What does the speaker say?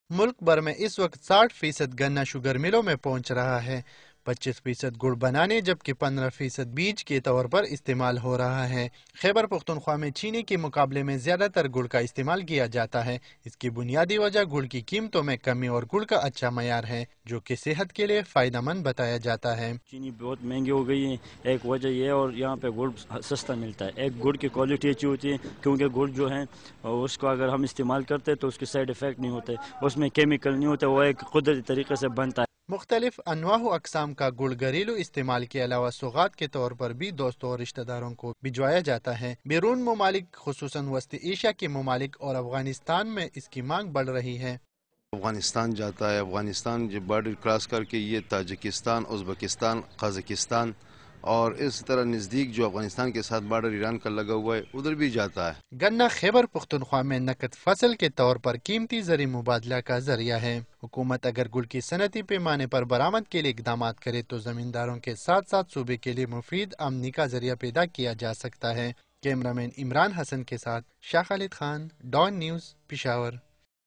मुल्क भर में इस वक्त 60% गन्ना शुगर मिलों में पहुंच रहा है। 25% गुड़ बनाने जबकि 15% बीज के तौर पर इस्तेमाल हो रहा है। खैबर पख्तूनख्वा में चीनी के मुकाबले में ज्यादातर गुड़ का इस्तेमाल किया जाता है। इसकी बुनियादी वजह गुड़ की कीमतों में कमी और गुड़ का अच्छा मयार है, जो कि सेहत के लिए फायदेमंद बताया जाता है। चीनी बहुत महंगी हो गई है, एक वजह यह है, और यहाँ पे गुड़ सस्ता मिलता है। एक गुड़ की क्वालिटी अच्छी होती है, क्योंकि गुड़ जो है उसको अगर हम इस्तेमाल करते हैं तो उसके साइड इफ़ेक्ट नहीं होते, उसमें केमिकल नहीं होते, वो एक कुदरती तरीके से बनता है। मुख्तलिफ अनवाह अकसाम का गुड़ घरेलू इस्तेमाल के अलावा सौगात के तौर पर भी दोस्तों और रिश्तेदारों को भिजवाया जाता है। बैरून ममालिक खुसूसन वस्ती एशिया के ममालिक और अफगानिस्तान में इसकी मांग बढ़ रही है। अफगानिस्तान जाता है, अफगानिस्तान जब बॉर्डर क्रॉस करके ये ताजिकिस्तान, उज़्बेकिस्तान, कज़ाकिस्तान और इस तरह नज़दीक जो अफगानिस्तान के साथ बॉर्डर ईरान का लगा हुआ है उधर भी जाता है। गन्ना खैबर पुख्तनख्वा में नकद फसल के तौर पर कीमती ज़री मुबादला का जरिया है। हुकूमत अगर गुड़ की सनती पैमाने पर बरामद के लिए इकदाम करे तो जमींदारों के साथ साथ सूबे के लिए मुफीद आमदनी का जरिया पैदा किया जा सकता है। कैमरामैन इमरान हसन के साथ शाह खालिद खान, डॉन न्यूज़, पेशावर।